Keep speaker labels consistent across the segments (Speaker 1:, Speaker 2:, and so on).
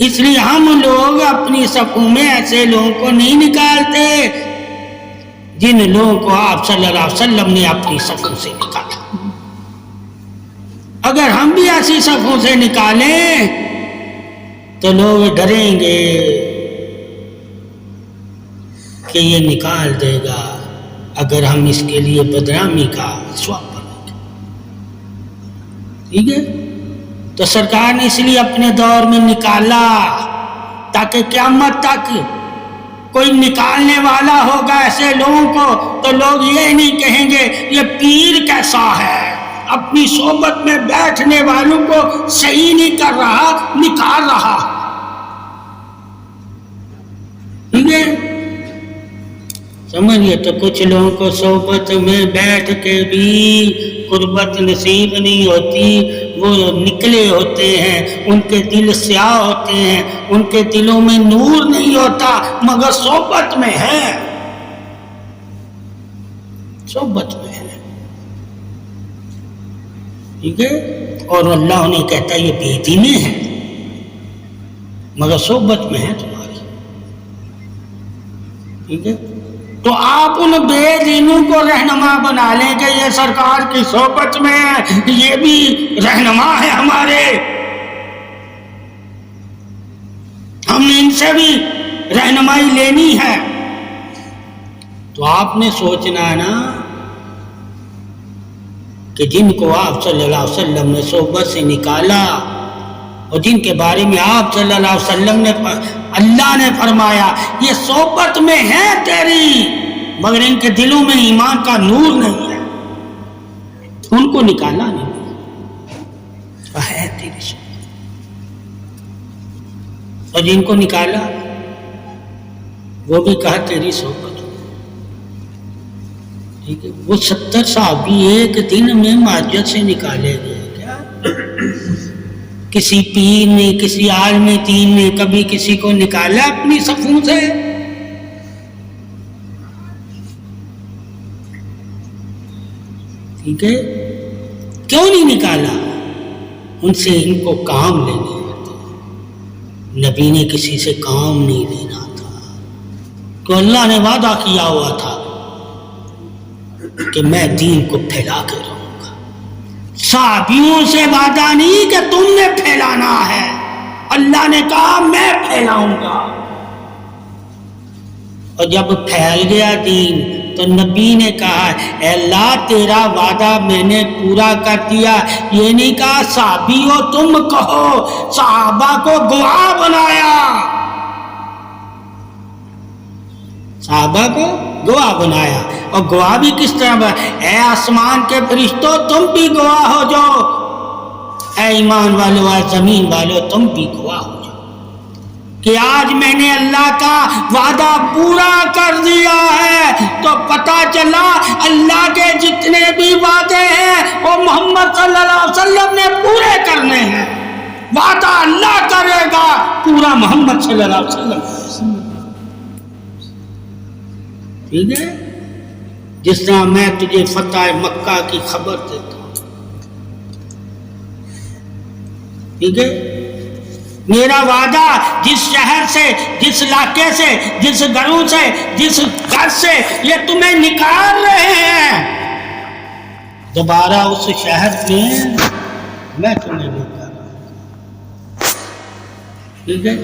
Speaker 1: اس لیے ہم لوگ اپنی صفوں میں ایسے لوگوں کو نہیں نکالتے جن لوگوں کو آپ صلی اللہ علیہ وسلم نے اپنی صفوں سے نکالا۔ اگر ہم بھی ایسی صفوں سے نکالیں تو لوگ ڈریں گے کہ یہ نکال دے گا اگر ہم اس کے لیے بدنامی کا سواب بنیں گے۔ ٹھیک ہے، تو سرکار نے اس لیے اپنے دور میں نکالا تاکہ قیامت تک کوئی نکالنے والا ہوگا ایسے لوگوں کو تو لوگ یہ نہیں کہیں گے یہ پیر کیسا ہے، اپنی صحبت میں بیٹھنے والوں کو صحیح نہیں کر رہا، نکال رہا۔ ٹھیک ہے، سمجھئے؟ تو کچھ لوگوں کو صحبت میں بیٹھ کے بھی قربت نصیب نہیں ہوتی، وہ نکلے ہوتے ہیں، ان کے دل سیاہ ہوتے ہیں، ان کے دلوں میں نور نہیں ہوتا، مگر صحبت میں ہے، صحبت میں ہے۔ ٹھیک ہے، اور اللہ انہیں کہتا ہے یہ بے دینی ہے مگر صحبت میں ہے تمہاری۔ ٹھیک ہے، تو آپ ان بے دینوں کو رہنما بنا لیں کہ یہ سرکار کی صحبت میں ہے، یہ بھی رہنما ہے ہمارے، ہم نے ان سے بھی رہنمائی لینی ہے۔ تو آپ نے سوچنا ہے نا کہ جن کو آپ صلی اللہ علیہ وسلم نے صحبت سے نکالا اور جن کے بارے میں آپ صلی اللہ علیہ وسلم نے اللہ نے فرمایا یہ صحبت میں ہے تیری مگر ان کے دلوں میں ایمان کا نور نہیں ہے، ان کو نکالا نہیں ہے تیری صحبت، اور جن کو نکالا وہ بھی کہا تیری صحبت۔ ٹھیک ہے، وہ 70 صحابی ایک دن میں مسجد سے نکالے گئے کیا؟ کسی پیر نے، کسی عالم دین نے کبھی کسی کو نکالا اپنی صفوں سے؟ ٹھیک ہے، کیوں نہیں نکالا؟ ان سے ان کو کام لینے ہوتے، نبی نے کسی سے کام نہیں لینا تھا، تو اللہ نے وعدہ کیا ہوا تھا کہ میں دین کو پھیلا کے رہوں گا۔ صحابیوں سے وعدہ نہیں کہ تم نے پھیلانا ہے، اللہ نے کہا میں پھیلاؤں گا۔ اور جب پھیل گیا دین تو نبی نے کہا اے اللہ تیرا وعدہ میں نے پورا کر دیا، یہ نہیں کہا صحابیوں تم کہو، صحابہ کو گواہ بنایا، صحابہ کو گواہ بنایا۔ اور گواہ بھی کس طرح؟ اے آسمان کے فرشتوں تم بھی گواہ ہو جاؤ، اے ایمان والو، اے زمین والو تم بھی گواہ ہو جاؤ کہ آج میں نے اللہ کا وعدہ پورا کر دیا ہے۔ تو پتہ چلا اللہ کے جتنے بھی وعدے ہیں وہ محمد صلی اللہ علیہ وسلم نے پورے کرنے ہیں، وعدہ اللہ کرے گا پورا محمد صلی اللہ علیہ وسلم۔ ٹھیک ہے، جس طرح میں تجھے فتح مکہ کی خبر دیتا ہوں، ٹھیک ہے، میرا وعدہ جس شہر سے، جس علاقے سے، جس گھروں سے، جس گھر سے یہ تمہیں نکال رہے ہیں، دوبارہ اس شہر میں تمہیں لے کر آؤں گا۔ ٹھیک ہے،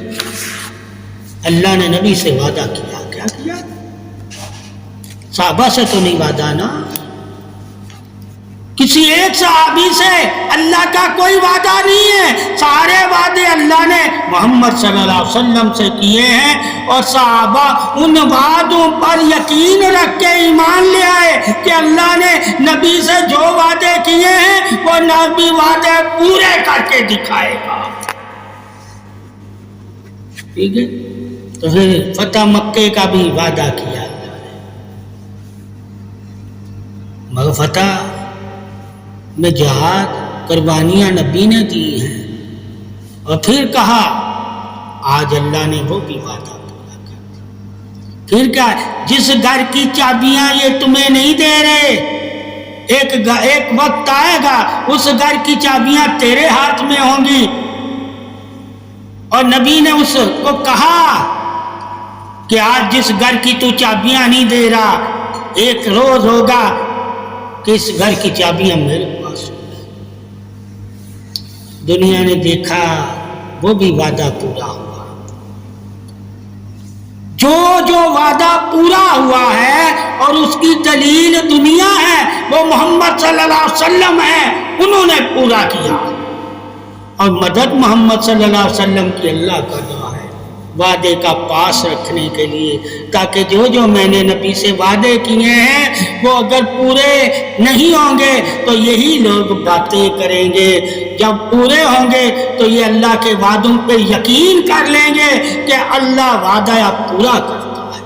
Speaker 1: اللہ نے نبی سے وعدہ کیا، کیا کیا؟ صحابہ سے تو نہیں وعدہ نا، کسی ایک صحابی سے اللہ کا کوئی وعدہ نہیں ہے، سارے وعدے اللہ نے محمد صلی اللہ علیہ وسلم سے کیے ہیں، اور صحابہ ان وعدوں پر یقین رکھ کے ایمان لے آئے کہ اللہ نے نبی سے جو وعدے کیے ہیں وہ نبی وعدے پورے کر کے دکھائے گا۔ ٹھیک ہے، تو پھر فتح مکے کا بھی وعدہ کیا اللہ نے، مگر فتح میں جہاد قربانیاں نبی نے دی ہیں، اور پھر کہا آج اللہ نے وہ بھی وعدہ پورا کر دیا۔ پھر کیا؟ جس گھر کی چابیاں یہ تمہیں نہیں دے رہے، ایک وقت آئے گا اس گھر کی چابیاں تیرے ہاتھ میں ہوں گی، اور نبی نے اس کو کہا کہ آج جس گھر کی تو چابیاں نہیں دے رہا، ایک روز ہوگا کہ اس گھر کی چابیاں میرے پاس ہوں۔ دنیا نے دیکھا وہ بھی وعدہ پورا ہوا۔ جو وعدہ پورا ہوا ہے اور اس کی دلیل دنیا ہے وہ محمد صلی اللہ علیہ وسلم ہے، انہوں نے پورا کیا۔ اور مدد محمد صلی اللہ علیہ وسلم کی اللہ کر رہا ہے وعدے کا پاس رکھنے کے لیے، تاکہ جو میں نے نبی سے وعدے کیے ہیں وہ اگر پورے نہیں ہوں گے تو یہی لوگ باتیں کریں گے، جب پورے ہوں گے تو یہ اللہ کے وعدوں پہ یقین کر لیں گے کہ اللہ وعدہ پورا کرتا ہے۔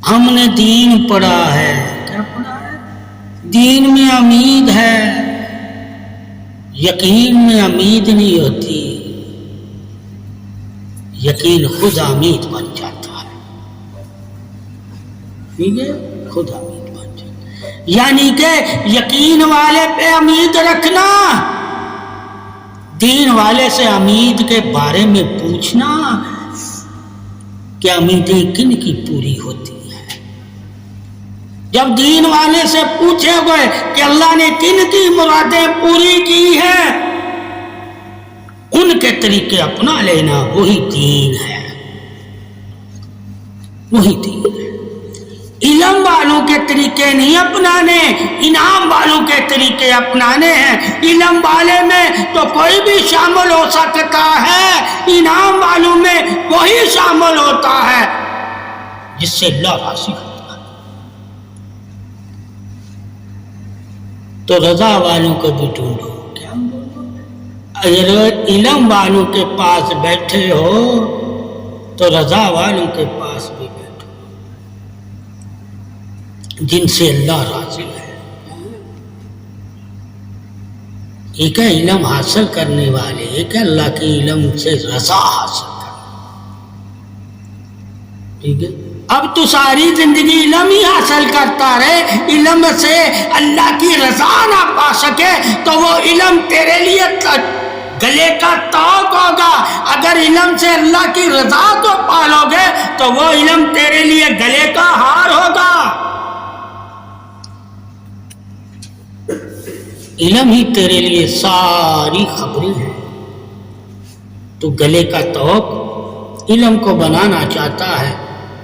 Speaker 1: ہم نے دین پڑھا ہے، کیا پڑھا ہے؟ دین میں امید ہے، یقین میں امید نہیں ہوتی، یقین خود امید بن جاتا ہے۔ ٹھیک ہے، خود امید بن جاتا ہے، یعنی کہ یقین والے پہ امید رکھنا، دین والے سے امید کے بارے میں پوچھنا کہ امیدیں کن کی پوری ہوتی ہیں۔ جب دین والے سے پوچھے گئے کہ اللہ نے کن کی مرادیں پوری کی ہیں، ان کے طریقے اپنا لینا، وہی دین ہے، وہی دین ہے۔ علم والوں کے طریقے نہیں اپنانے، انعام والوں کے طریقے اپنانے ہیں۔ علم والے میں تو کوئی بھی شامل ہو سکتا ہے، انعام والوں میں وہی شامل ہوتا ہے جس سے اللہ راضی ہوتا ہے۔ تو رضا والوں کو بھی ڈھونڈو، کیا اگر علم والوں کے پاس بیٹھے ہو تو رضا والوں کے پاس بھی بیٹھو، جن سے اللہ راضی ہے۔ ایک ہے علم حاصل کرنے والے، ایک ہے اللہ کے علم سے رضا حاصل کرنا۔ ٹھیک ہے، اب تو ساری زندگی علم ہی حاصل کرتا رہے، علم سے اللہ کی رضا نہ پا سکے تو وہ علم تیرے لیے گلے کا طوق ہوگا۔ اگر علم سے اللہ کی رضا کو پالو گے تو وہ علم تیرے لیے گلے کا ہار ہوگا۔ علم ہی تیرے لیے ساری خبریں ہیں۔ تو گلے کا طوق علم کو بنانا چاہتا ہے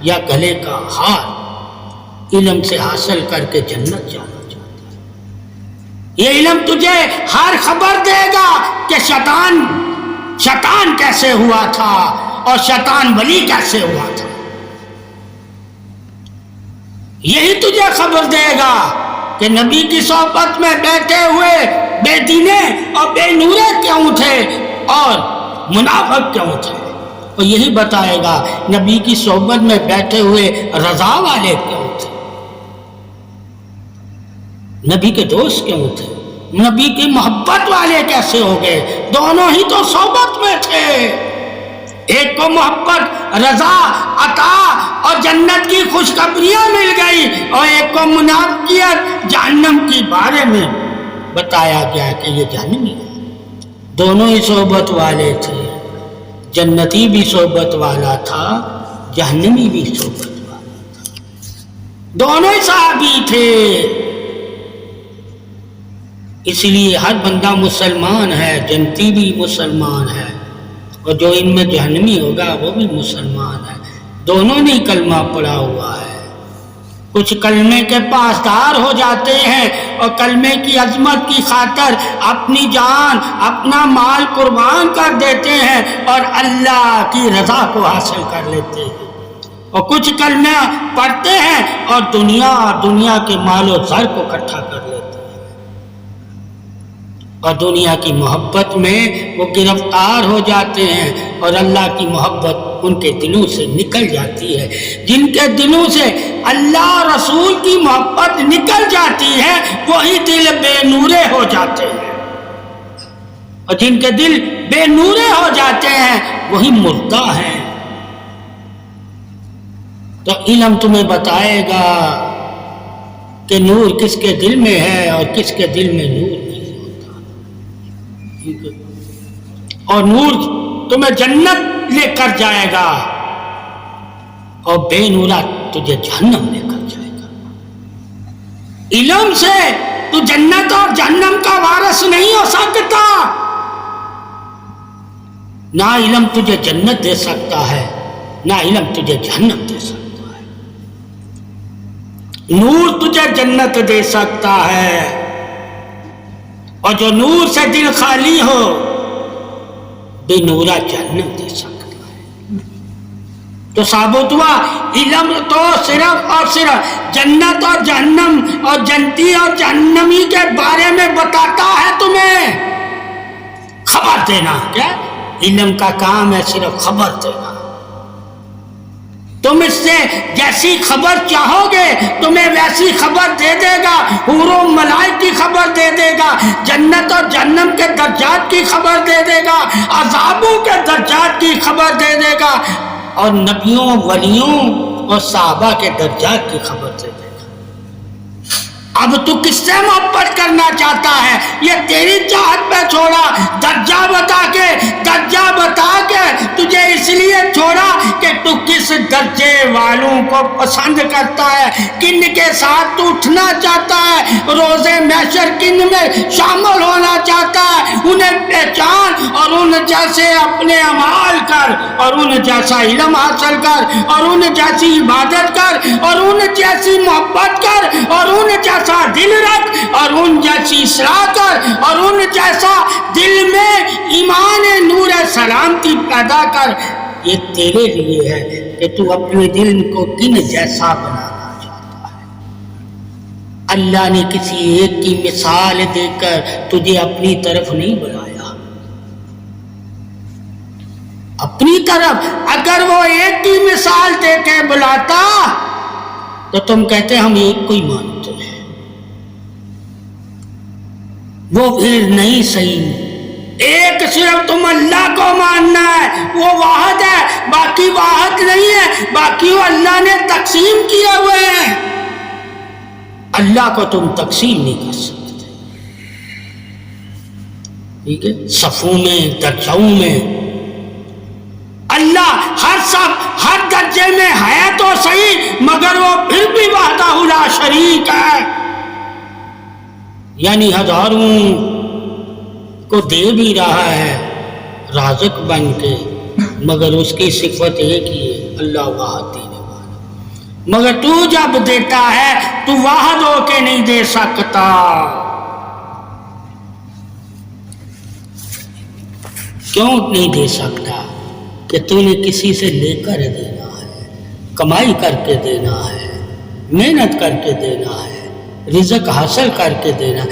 Speaker 1: یا گلے کا ہار علم سے حاصل کر کے جنت جانا چاہتا ہے؟ یہ علم تجھے ہر خبر دے گا کہ شیطان کیسے ہوا تھا اور شیطان ولی کیسے ہوا تھا۔ یہی تجھے خبر دے گا کہ نبی کی صحبت میں بیٹھے ہوئے بے دینے اور بے نورے کیوں تھے اور منافق کیوں تھے، اور یہی بتائے گا نبی کی صحبت میں بیٹھے ہوئے رضا والے کیوں تھے، نبی کے دوست کیوں تھے، نبی کی محبت والے کیسے ہو گئے۔ دونوں ہی تو صحبت میں تھے، ایک کو محبت، رضا، عطا اور جنت کی خوشخبریاں مل گئی، اور ایک کو منافقت، جہنم کے بارے میں بتایا گیا کہ یہ جہنمی ہے۔ دونوں ہی صحبت والے تھے، جنتی بھی صحبت والا تھا، جہنمی بھی صحبت والا تھا، دونوں ہی صحابی تھے۔ اس لیے ہر بندہ مسلمان ہے، جنتی بھی مسلمان ہے، اور جو ان میں جہنمی ہوگا وہ بھی مسلمان ہے۔ دونوں نے کلمہ پڑھا ہوا ہے۔ کچھ کلمے کے پاسدار ہو جاتے ہیں اور کلمے کی عظمت کی خاطر اپنی جان، اپنا مال قربان کر دیتے ہیں اور اللہ کی رضا کو حاصل کر لیتے ہیں، اور کچھ کلمے پڑھتے ہیں اور دنیا کے مال و زر کو اکٹھا کر لیتے ہیں، اور دنیا کی محبت میں وہ گرفتار ہو جاتے ہیں اور اللہ کی محبت ان کے دلوں سے نکل جاتی ہے۔ جن کے دلوں سے اللہ رسول کی محبت نکل جاتی ہے وہی دل بے نورے ہو جاتے ہیں، اور جن کے دل بے نورے ہو جاتے ہیں وہی مردہ ہیں۔ تو علم تمہیں بتائے گا کہ نور کس کے دل میں ہے اور کس کے دل میں نور نہیں ہوتا۔ اور نور تمہیں جنت لے کر جائے گا اور بے نورا تجھے جہنم لے کر جائے گا۔ علم سے تو جنت اور جہنم کا وارث نہیں ہو سکتا۔ نہ علم تجھے جنت دے سکتا ہے، نہ علم تجھے جہنم دے سکتا ہے۔ نور تجھے جنت دے سکتا ہے، اور جو نور سے دل خالی ہو بے نورا جہنم دے سکتا ہے۔ تو ثابت ہوا علم تو صرف اور صرف جنت اور جہنم اور جنتی اور جہنمی کے بارے میں بتاتا ہے، تمہیں خبر دینا۔ کیا علم کا کام ہے؟ صرف خبر دینا۔ تم اس سے جیسی خبر چاہو گے تمہیں ویسی خبر دے دے گا، حور و ملائک کی خبر دے دے گا، جنت اور جہنم کے درجات کی خبر دے دے گا، عذابوں کے درجات کی خبر دے دے گا، اور نبیوں، ولیوں اور صحابہ کے درجات کی خبر دے دے گا۔ اب تو کس سے محبت کرنا چاہتا ہے؟ یہ تیری چاہت پہ چھوڑا، درجہ بتا کے تجھے اس لیے چھوڑا کہ تو کس درجے والوں کو پسند کرتا ہے، کن کے ساتھ تو اٹھنا چاہتا ہے، روزے محشر کن میں شامل ہونا چاہتا ہے، انہیں پہچان اور ان جیسے اپنے اعمال کر، اور ان جیسا علم حاصل کر، اور ان جیسی عبادت کر، اور ان جیسی محبت کر، اور ان جیسا دل رکھ، اور ان جیسی اصلاح کر، اور ان جیسا دل میں ایمان نور سلامتی پیدا کر۔ یہ تیرے لیے ہے کہ تو اپنے دل کو کن جیسا بنانا چاہتا ہے۔ اللہ نے کسی ایک کی مثال دے کر تجھے اپنی طرف نہیں بلایا۔ اپنی طرف اگر وہ ایک کی مثال دے کے بلاتا تو تم کہتے ہم ایک کو ہی مانتے ہیں، وہ پھر نہیں صحیح۔ ایک صرف تم اللہ کو ماننا ہے، وہ واحد ہے، باقی واحد نہیں ہے، باقی وہ اللہ نے تقسیم کیے ہوئے ہیں۔ اللہ کو تم تقسیم نہیں کر سکتے، ٹھیک ہے؟ صفوں میں، درجوں میں اللہ ہر درجے میں ہے تو صحیح، مگر وہ پھر بھی وحدہ لا شریک ہے، یعنی ہزاروں کو دے بھی رہا ہے رازق بن کے، مگر اس کی صفت ایک ہی ہے، اللہ واحد دینے والا۔ مگر تو جب دیتا ہے تو واحد ہو کے نہیں دے سکتا۔ کیوں نہیں دے سکتا؟ کہ تو نے کسی سے لے کر دینا ہے، کمائی کر کے دینا ہے، محنت کر کے دینا ہے، رزق حاصل کر کے دینا۔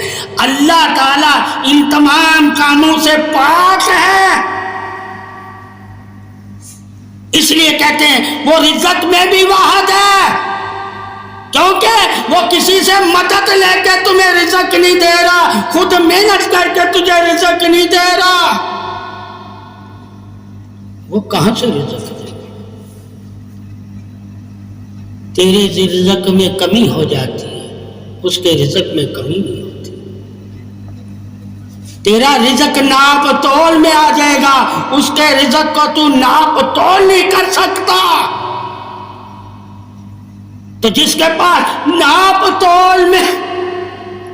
Speaker 1: اللہ تعالیٰ ان تمام کاموں سے پاک ہے، اس لیے کہتے ہیں وہ رزق میں بھی واحد ہے، کیونکہ وہ کسی سے مدد لے کے تمہیں رزق نہیں دے رہا، خود محنت کر کے تجھے رزق نہیں دے رہا۔ وہ کہاں سے رزق دے گا؟ تیرے رزق میں کمی ہو جاتی ہے، اس کے رزق میں کمی نہیں ہوتی۔ تیرا رزق ناپ تول میں آ جائے گا، اس کے رزق کو تو ناپ تول نہیں کر سکتا۔ تو جس کے پاس ناپ تول میں،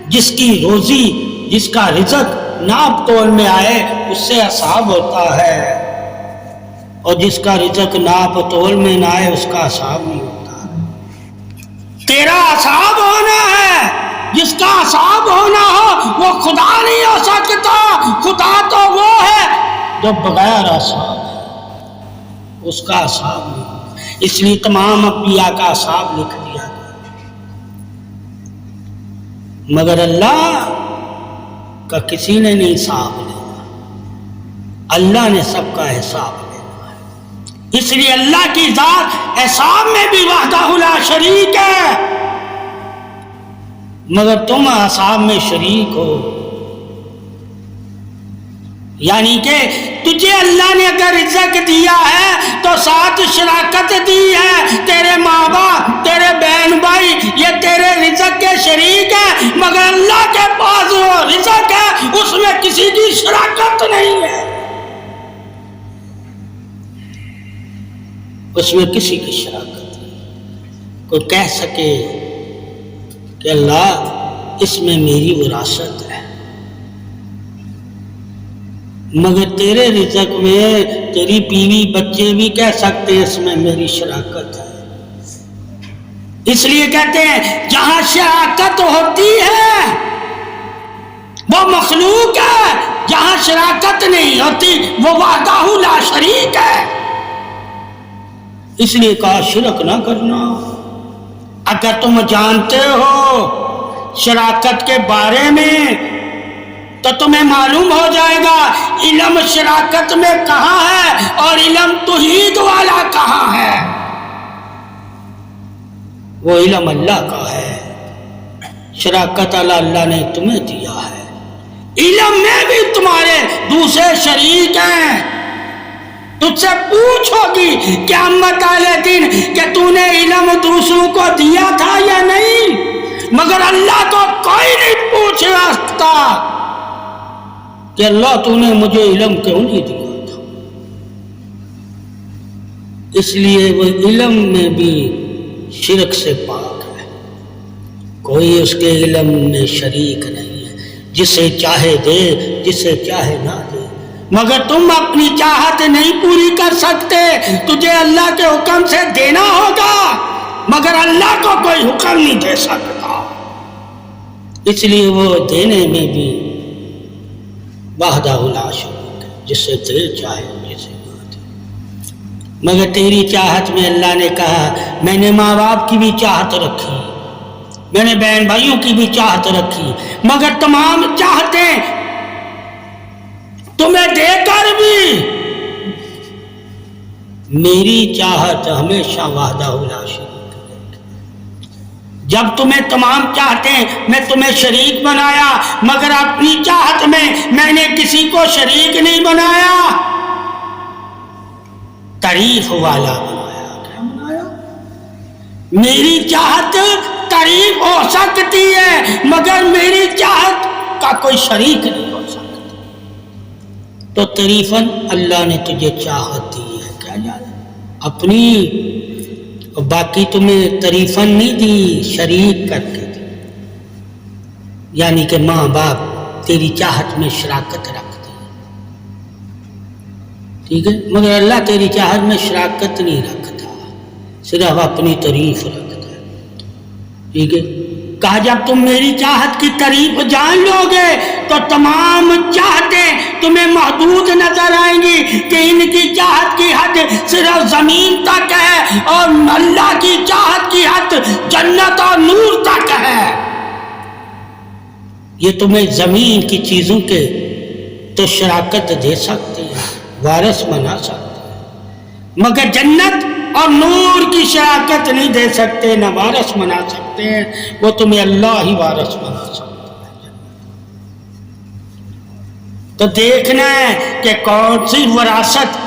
Speaker 1: جس کی روزی، جس کا رزق ناپ تول میں آئے، اس سے حساب ہوتا ہے، اور جس کا رزق ناپ تول میں نہ آئے اس کا حساب نہیں ہوتا۔ تیرا حساب ہونا ہے، جس کا حساب ہونا ہو وہ خدا نہیں ہو سکتا۔ خدا تو وہ ہے جو بغیر حساب ہے، اس کا حساب نہیں ہوتا۔ اس لیے تمام انبیاء کا حساب لکھ دیا گیا، مگر اللہ کا کسی نے نہیں حساب لینا، اللہ نے سب کا حساب لینا ہے۔ اس لیے اللہ کی ذات حساب میں بھی وحدہ لا شریک ہے، مگر تم حساب میں شریک ہو۔ یعنی کہ تجھے اللہ نے اگر رزق دیا ہے تو ساتھ شراکت دی ہے، تیرے ماں باپ، تیرے بہن بھائی یہ تیرے رزق کے شریک ہیں، مگر اللہ کے پاس وہ رزق ہے، اس میں کسی کی شراکت نہیں ہے۔ اس میں کسی کی شراکت نہیں۔ کوئی کہہ سکے کہ اللہ اس میں میری وراثت ہے، مگر تیرے رزق میں تیری بیوی بچے بھی کہہ سکتے ہیں اس میں میری شراکت ہے۔ اس لیے کہتے ہیں جہاں شراکت ہوتی ہے وہ مخلوق ہے، جہاں شراکت نہیں ہوتی وہ وحدہ لا شریک ہے۔ اس لیے کہا شرک نہ کرنا۔ اگر تم جانتے ہو شراکت کے بارے میں تو تمہیں معلوم ہو جائے گا علم شراکت میں کہاں ہے اور علم توحید والا کہاں ہے۔ وہ علم اللہ کا ہے، شراکت اللہ نے تمہیں دیا ہے۔ علم میں بھی تمہارے دوسرے شریک ہیں۔ تجھ سے پوچھو گی قیامت والے دن کہ تو نے علم دوسروں کو دیا تھا یا نہیں، مگر اللہ کو کوئی نہیں پوچھ سکتا کہ اللہ تو نے مجھے علم کیوں نہیں دیا تھا۔ اس لیے وہ علم میں بھی شرک سے پاک ہے، کوئی اس کے علم میں شریک نہیں ہے، جسے چاہے دے جسے چاہے نہ دے، مگر تم اپنی چاہت نہیں پوری کر سکتے، تجھے اللہ کے حکم سے دینا ہوگا، مگر اللہ کو کوئی حکم نہیں دے سکتا۔ اس لیے وہ دینے میں بھی وحدہ لا شریک ہے، جسے دے چاہے جسے نہ دے۔ مگر تیری چاہت میں اللہ نے کہا میں نے ماں باپ کی بھی چاہت رکھی، میں نے بہن بھائیوں کی بھی چاہت رکھی، مگر تمام چاہتیں تمہیں دے کر بھی میری چاہت ہمیشہ وحدہ لا شریک ہے۔ جب تمہیں تمام چاہتیں میں تمہیں شریک بنایا، مگر اپنی چاہت میں نے کسی کو شریک نہیں بنایا، تعریف والا بنایا۔ کیا بنایا؟ میری چاہت تعریف ہو سکتی ہے مگر میری چاہت کا کوئی شریک نہیں ہو سکتا۔ تو تعریفاً اللہ نے تجھے چاہت دی ہے، کیا جانا اپنی، اور باقی تمہیں تعریفاً نہیں دی، شریک کر کے دی، یعنی کہ ماں باپ تیری چاہت میں شراکت رکھتے ہیں، ٹھیک ہے، مگر اللہ تیری چاہت میں شراکت نہیں رکھتا، صرف اپنی تعریف رکھتا ہے، ٹھیک ہے۔ کہا جب تم میری چاہت کی تعریف جان لو گے تو تمام چاہتیں تمہیں محدود نظر آئیں گی کہ ان کی چاہت کی حد صرف زمین تک ہے اور اللہ کی چاہت کی حد جنت اور نور تک ہے۔ یہ تمہیں زمین کی چیزوں کے تو شراکت دے سکتے ہیں، وارث بنا سکتے ہیں، مگر جنت اور نور کی شراکت نہیں دے سکتے، نہ وارث بنا سکتے ہیں، وہ تمہیں اللہ ہی وارث بنا سکتے ہیں۔ تو دیکھنا ہے کہ کون سی وراثت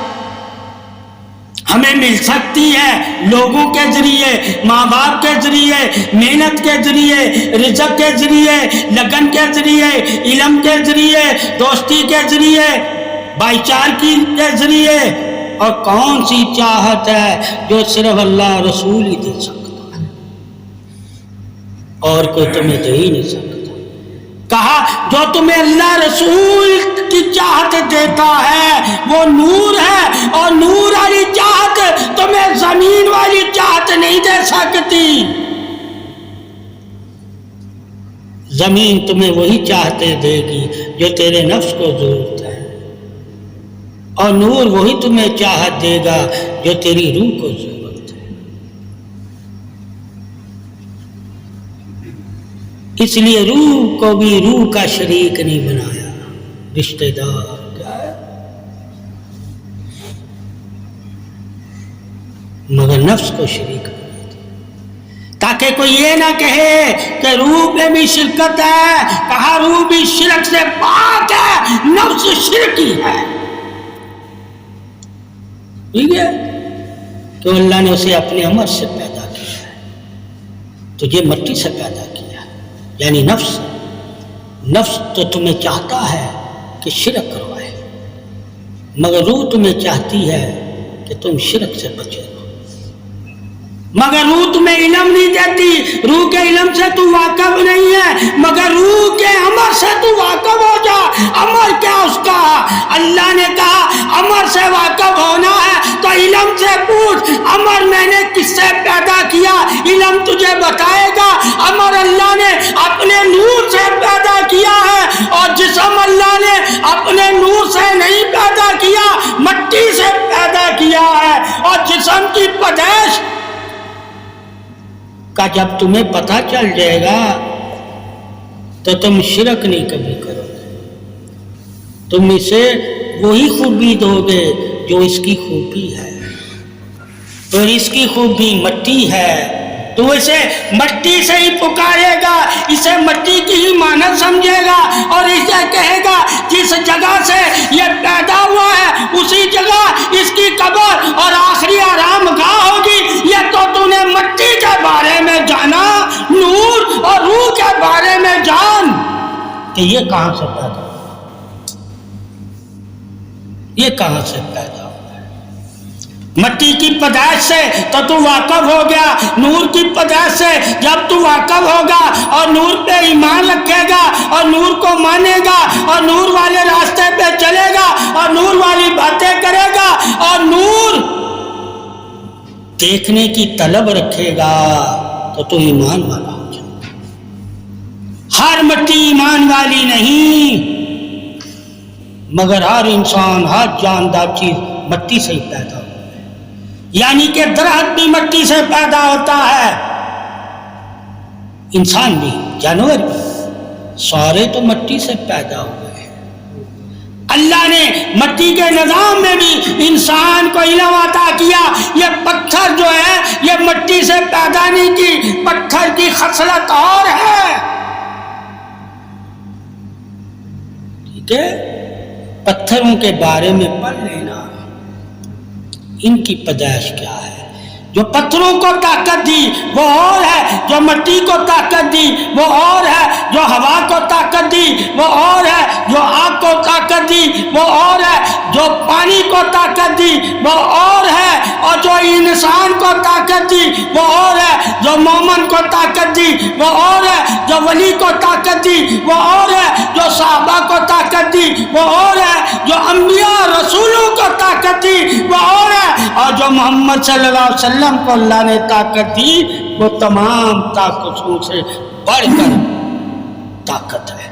Speaker 1: ہمیں مل سکتی ہے، لوگوں کے ذریعے، ماں باپ کے ذریعے، محنت کے ذریعے، رزق کے ذریعے، لگن کے ذریعے، علم کے ذریعے، دوستی کے ذریعے، بھائی چارگی کے ذریعے، اور کون سی چاہت ہے جو صرف اللہ رسول ہی دے سکتا ہے، اور کوئی تمہیں دے ہی نہیں سکتا۔ کہا جو تمہیں اللہ رسول کی چاہت دیتا ہے وہ نور ہے، اور نور والی چاہت تمہیں زمین والی چاہت نہیں دے سکتی۔ زمین تمہیں وہی چاہتے دے گی جو تیرے نفس کو ضرورت ہے، اور نور وہی تمہیں چاہت دے گا جو تیری روح کو ضرورت ہے۔ اس لیے روح کو بھی روح کا شریک نہیں بنایا، رشتہ دار کیا ہے، مگر نفس کو شریک بنا دیا، تاکہ کوئی یہ نہ کہے کہ روح میں بھی شرکت ہے۔ کہا روح بھی شرک سے پاک ہے، نفس شرکی ہے، ٹھیک ہے، کہ اللہ نے اسے اپنے عمل سے پیدا کیا ہے، تجھے مٹی سے پیدا کیا ہے، یعنی نفس تو تمہیں چاہتا ہے کہ شرک کروائے، مگر روح تمہیں چاہتی ہے کہ تم شرک سے بچے رہو۔ مگر روح تمہیں علم نہیں دیتی، روح کے علم سے تو واقف نہیں ہے، مگر روح کے امر سے تو واقف ہو جا۔ امر کیا اس کا؟ اللہ نے کہا امر سے واقف ہونا ہے تو علم سے پوچھ، امر میں نے کس سے پیدا کیا؟ علم تجھے بتائے گا۔ امر اللہ نے اپنے نور سے پیدا کیا ہے، اور جسم اللہ نے اپنے نور سے نہیں پیدا کیا، مٹی سے پیدا کیا ہے۔ اور جسم کی پیدائش کا جب تمہیں پتہ چل جائے گا تو تم شرک نہیں کبھی کرو گے، تم اسے وہی خوبی دو گے جو اس کی خوبی ہے۔ تو اس کی خوبی مٹی ہے، تو اسے مٹی سے ہی پکارے گا، اسے مٹی کی ہی مانت سمجھے گا، اور اسے کہے گا جس جگہ سے یہ پیدا ہوا ہے اسی جگہ اس کی قبر اور آخری آرام گاہ ہوگی۔ یہ تو تو نے مٹی کے بارے میں جانا، نور اور روح کے بارے میں جان کہ یہ کہاں سے پیدا ہوا، یہ کہاں سے پیدا ہوا۔ مٹی کی پیدائش سے تو واقف ہو گیا، نور کی پیدائش سے جب تو واقف ہوگا اور نور پہ ایمان رکھے گا اور نور کو مانے گا اور نور والے راستے پہ چلے گا اور نور والی باتیں کرے گا اور نور دیکھنے کی طلب رکھے گا تو ایمان والا ہو جائے۔ ہر مٹی ایمان والی نہیں، مگر ہر انسان، ہر جاندار چیز مٹی سے ہی پیدا ہو، یعنی کہ درخت بھی مٹی سے پیدا ہوتا ہے، انسان بھی، جانور بھی، سارے تو مٹی سے پیدا ہوئے ہیں۔ اللہ نے مٹی کے نظام میں بھی انسان کو علم عطا کیا۔ یہ پتھر جو ہے یہ مٹی سے پیدا نہیں کی، پتھر کی خصلت اور ہے، ٹھیک ہے؟ پتھروں کے بارے میں پڑھ لینا، ان کی پیدائش کیا ہے۔ جو پتھروں کو طاقت دی وہ اور ہے، جو مٹی کو طاقت دی وہ اور ہے، جو ہوا کو طاقت دی وہ اور ہے، جو آگ کو طاقت دی وہ اور ہے، جو پانی کو طاقت دی وہ اور ہے، اور جو انسان کو طاقت دی وہ اور ہے، جو مومن کو طاقت دی وہ اور ہے، جو ولی کو طاقت دی وہ اور ہے، جو صحابہ کو طاقت دی وہ اور ہے، جو انبیاء رسولوں کو طاقت دی وہ اور ہے، اور جو محمد صلی اللہ علیہ وسلم کو اللہ نے طاقت دی وہ تمام طاقتوں سے بڑھ کر طاقت ہے۔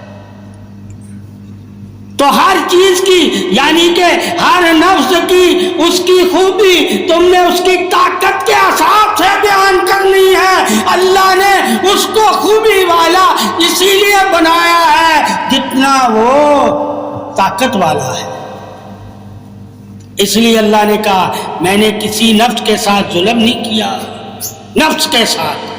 Speaker 1: تو ہر چیز کی، یعنی کہ ہر نفس کی اس کی خوبی تم نے اس کی طاقت کے حساب سے بیان کرنی ہے۔ اللہ نے اس کو خوبی والا اسی لیے بنایا ہے جتنا وہ طاقت والا ہے۔ اس لیے اللہ نے کہا میں نے کسی نفس کے ساتھ ظلم نہیں کیا۔ نفس کے ساتھ،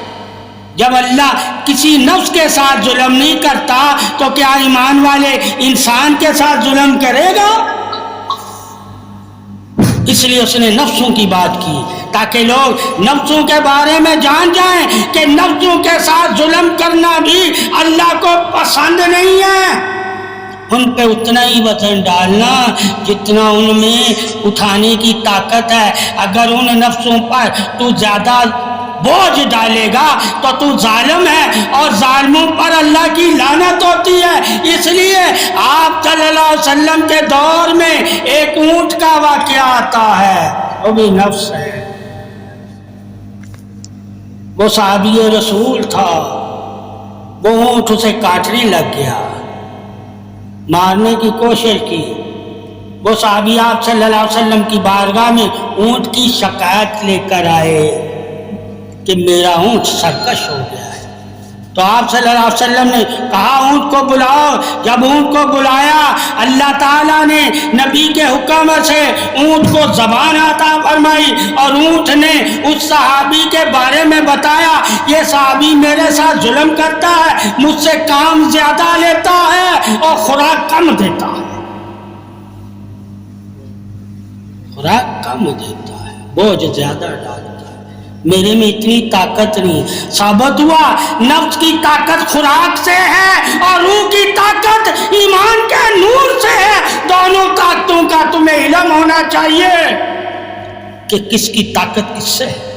Speaker 1: جب اللہ کسی نفس کے ساتھ ظلم نہیں کرتا تو کیا ایمان والے انسان کے ساتھ ظلم کرے گا؟ اس لیے اس نے نفسوں کی بات کی تاکہ لوگ نفسوں کے بارے میں جان جائیں کہ نفسوں کے ساتھ ظلم کرنا بھی اللہ کو پسند نہیں ہے۔ ان پہ اتنا ہی وزن ڈالنا جتنا ان میں اٹھانے کی طاقت ہے۔ اگر ان نفسوں پر تو زیادہ بوجھ ڈالے گا تو ظالم ہے، اور ظالموں پر اللہ کی لعنت ہوتی ہے۔ اس لیے آپ صلی اللہ علیہ وسلم کے دور میں ایک اونٹ کا واقعہ آتا ہے، وہ بھی نفس ہے۔ وہ صحابی رسول تھا، وہ اونٹ اسے کاٹنے لگ گیا، مارنے کی کوشش کی۔ وہ صحابی آپ صلی اللہ علیہ وسلم کی بارگاہ میں اونٹ کی شکایت لے کر آئے کہ میرا اونٹ سرکش ہو گیا ہے۔ تو آپ صلی اللہ علیہ وسلم نے کہا اونٹ کو بلاؤ۔ جب اونٹ کو بلایا اللہ تعالیٰ نے نبی کے حکم سے اونٹ کو زبان عطا فرمائی، اور اونٹ نے اس صحابی کے بارے میں بتایا یہ صحابی میرے ساتھ ظلم کرتا ہے، مجھ سے کام زیادہ لیتا ہے اور خوراک کم دیتا ہے، خوراک کم دیتا ہے، بوجھ زیادہ ڈالتا ہے، میرے میں اتنی طاقت نہیں۔ ثابت ہوا نفس کی طاقت خوراک سے ہے اور روح کی طاقت ایمان کے نور سے ہے۔ دونوں طاقتوں کا تمہیں علم ہونا چاہیے کہ کس کی طاقت کس سے ہے۔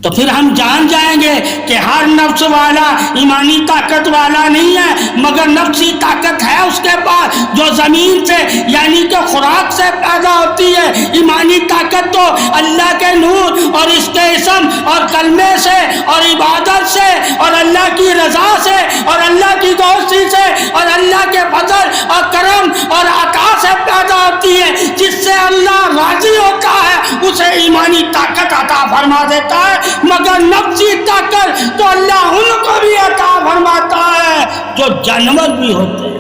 Speaker 1: تو پھر ہم جان جائیں گے کہ ہر نفس والا ایمانی طاقت والا نہیں ہے، مگر نفسی طاقت ہے اس کے پاس جو زمین سے یعنی کہ خوراک سے پیدا ہوتی ہے۔ ایمانی طاقت تو اللہ کے نور اور اس کے اسم اور کلمے سے اور عبادت سے اور اللہ کی رضا سے اور اللہ کی دوستی سے اور اللہ کے فضل اور کرم اور عطا سے پیدا ہوتی ہے۔ جس سے اللہ راضی ہوتا ہے اسے ایمانی طاقت عطا فرما دیتا ہے، مگر نفسی طاقت تو اللہ ان کو بھی عطا فرماتا ہے جو جانور بھی ہوتے ہیں۔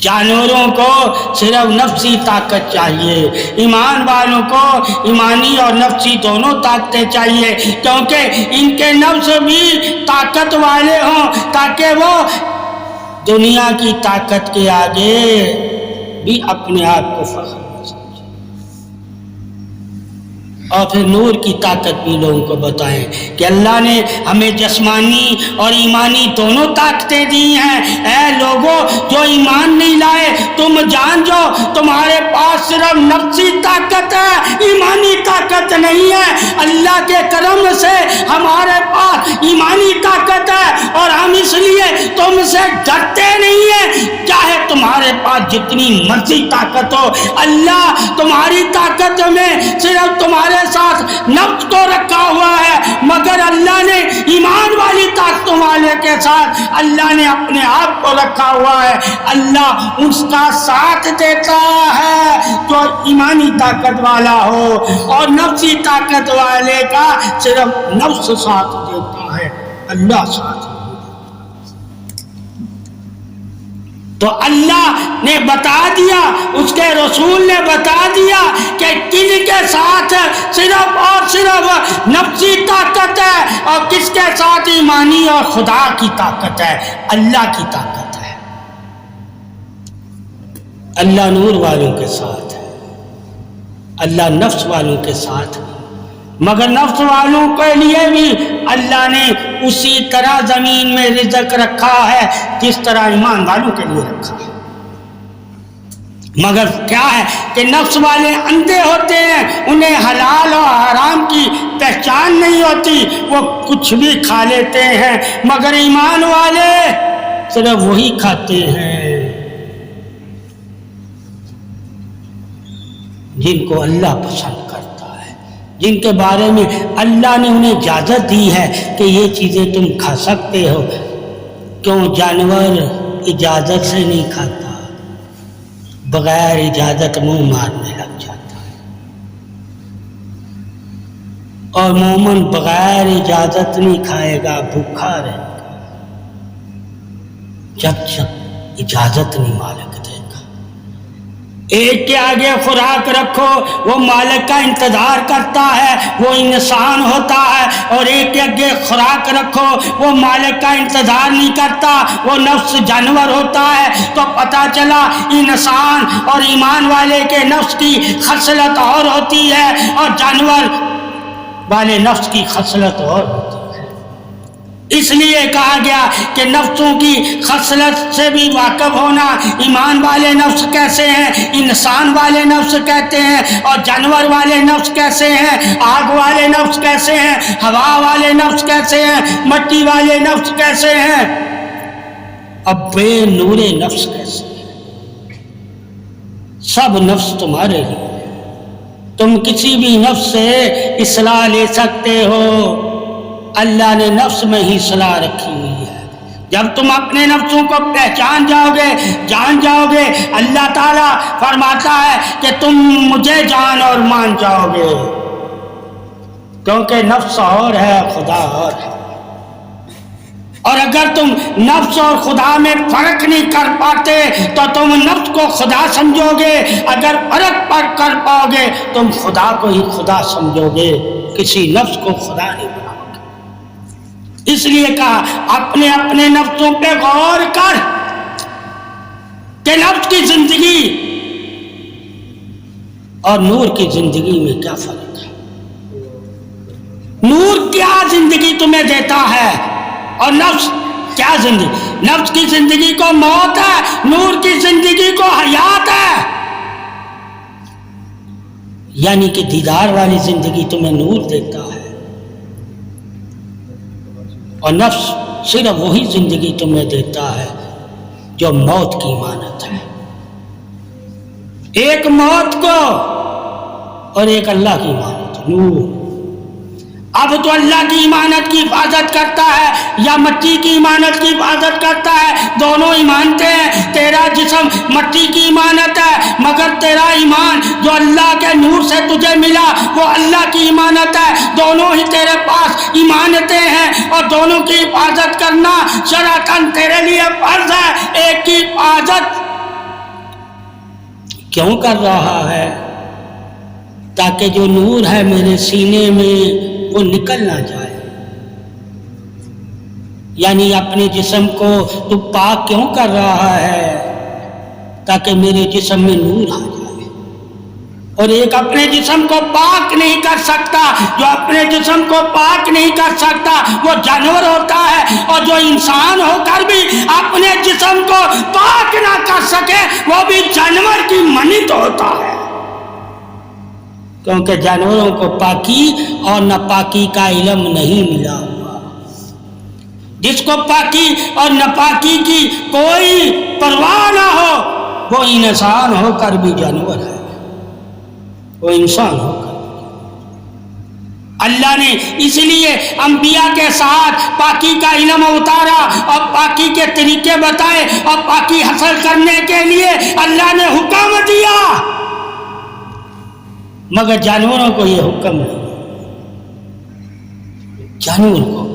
Speaker 1: جانوروں کو صرف نفسی طاقت چاہیے، ایمان والوں کو ایمانی اور نفسی دونوں طاقتیں چاہیے، کیونکہ ان کے نفس بھی طاقت والے ہوں تاکہ وہ دنیا کی طاقت کے آگے بھی اپنے آپ کو فخر نہ سمجھے، اور پھر نور کی طاقت بھی لوگوں کو بتائیں کہ اللہ نے ہمیں جسمانی اور ایمانی دونوں طاقتیں دی ہیں۔ اے لوگوں جو ایمان نہیں لائے، تم جان جاؤ تمہارے پاس صرف نفسی طاقت ہے، ایمانی طاقت نہیں ہے۔ اللہ کے کرم سے ہمارے پاس ایمانی طاقت ہے اور ہم اس لیے تم سے ڈرتے نہیں ہیں، چاہے تمہارے پاس جتنی مرضی طاقت ہو۔ اللہ تمہاری طاقت میں صرف تمہارے ساتھ نفس کو رکھا ہوا ہے، مگر اللہ نے ایمان والی طاقتوں والے کے ساتھ اللہ نے اپنے آپ کو رکھا ہوا ہے۔ اللہ اس کا ساتھ دیتا ہے جو ایمانی طاقت والا ہو، اور نفسی طاقت والے کا صرف نفس ساتھ دیتا ہے، اللہ ساتھ۔ تو اللہ نے بتا دیا، اس کے رسول نے بتا دیا کہ کن کے ساتھ صرف اور صرف نفسی طاقت ہے اور کس کے ساتھ ایمانی اور خدا کی طاقت ہے، اللہ کی طاقت ہے۔ اللہ نور والوں کے ساتھ ہے، اللہ نفس والوں کے ساتھ ہے، مگر نفس والوں کے لیے بھی اللہ نے اسی طرح زمین میں رزق رکھا ہے جس طرح ایمان والوں کے لیے رکھا ہے۔ مگر کیا ہے کہ نفس والے اندھے ہوتے ہیں، انہیں حلال اور حرام کی پہچان نہیں ہوتی، وہ کچھ بھی کھا لیتے ہیں، مگر ایمان والے صرف وہی کھاتے ہیں جن کو اللہ پسند کرتا ہے، جن کے بارے میں اللہ نے انہیں اجازت دی ہے کہ یہ چیزیں تم کھا سکتے ہو۔ کیوں جانور اجازت سے نہیں کھاتا، بغیر اجازت منہ مارنے لگ جاتا ہے، اور مومن بغیر اجازت نہیں کھائے گا، بھوکا رہے گا جب تک اجازت نہیں مالک دے گا۔ ایک کے آگے خوراک رکھو، وہ مالک کا انتظار کرتا ہے، وہ انسان ہوتا ہے، اور ایک کے آگے خوراک رکھو، وہ مالک کا انتظار نہیں کرتا، وہ نفس جانور ہوتا ہے۔ تو پتہ چلا انسان اور ایمان والے کے نفس کی خصلت اور ہوتی ہے اور جانور والے نفس کی خصلت اور ہوتی ہے۔ اس لیے کہا گیا کہ نفسوں کی خصلت سے بھی واقف ہونا، ایمان والے نفس کیسے ہیں، انسان والے نفس کہتے ہیں، اور جانور والے نفس کیسے ہیں، آگ والے نفس کیسے ہیں، ہوا والے نفس کیسے ہیں، مٹی والے نفس کیسے ہیں، اب بے نور نفس کیسے ہیں۔ سب نفس تمہارے لیے، تم کسی بھی نفس سے اصلاح لے سکتے ہو، اللہ نے نفس میں ہی صلاح رکھی ہوئی ہے۔ جب تم اپنے نفسوں کو پہچان جاؤ گے، جان جاؤ گے، اللہ تعالیٰ فرماتا ہے کہ تم مجھے جان اور مان جاؤ گے، کیونکہ نفس اور ہے، خدا اور ہے۔ اور اگر تم نفس اور خدا میں فرق نہیں کر پاتے تو تم نفس کو خدا سمجھو گے، اگر فرق کر پاؤ گے تم خدا کو ہی خدا سمجھو گے، کسی نفس کو خدا نہیں بناؤ گے۔ اس لیے کہا اپنے اپنے نفسوں پہ غور کر کہ نفس کی زندگی اور نور کی زندگی میں کیا فرق ہے۔ نور کیا زندگی تمہیں دیتا ہے اور نفس کیا زندگی؟ نفس کی زندگی کو موت ہے، نور کی زندگی کو حیات ہے۔ یعنی کہ دیدار والی زندگی تمہیں نور دیتا ہے، اور نفس صرف وہی زندگی تمہیں دیتا ہے جو موت کی امانت ہے، ایک موت کو اور ایک اللہ کی امانت، نور۔ اب تو اللہ کی امانت کی حفاظت کرتا ہے یا مٹی کی امانت کی حفاظت کرتا ہے؟ دونوں ہی مانتے ہیں تیرا جسم مٹی کی امانت ہے، مگر تیرا ایمان جو اللہ کے نور سے تجھے ملا وہ اللہ کی امانت ہے۔ دونوں ہی تیرے پاس امانتیں ہیں اور دونوں کی حفاظت کرنا شرعاً تیرے لیے فرض ہے۔ ایک کی حفاظت کیوں کر رہا ہے؟ تاکہ جو نور ہے میرے سینے میں وہ نکل نہ جائے۔ یعنی اپنے جسم کو تو پاک کیوں کر رہا ہے؟ تاکہ میرے جسم میں نور آ جائے۔ اور ایک اپنے جسم کو پاک نہیں کر سکتا، جو اپنے جسم کو پاک نہیں کر سکتا وہ جانور ہوتا ہے، اور جو انسان ہو کر بھی اپنے جسم کو پاک نہ کر سکے وہ بھی جانور کی مانند ہوتا ہے، کیونکہ جانوروں کو پاکی اور ناپاکی کا علم نہیں ملا ہوا۔ جس کو پاکی اور ناپاکی کی کوئی پرواہ نہ ہو وہ انسان ہو کر بھی جانور ہے، وہ انسان ہو کر۔ اللہ نے اس لیے انبیاء کے ساتھ پاکی کا علم اتارا اور پاکی کے طریقے بتائے، اور پاکی حاصل کرنے کے لیے اللہ نے حکم دیا، مگر جانوروں کو یہ حکم نہیں، جانوروں کو حکم،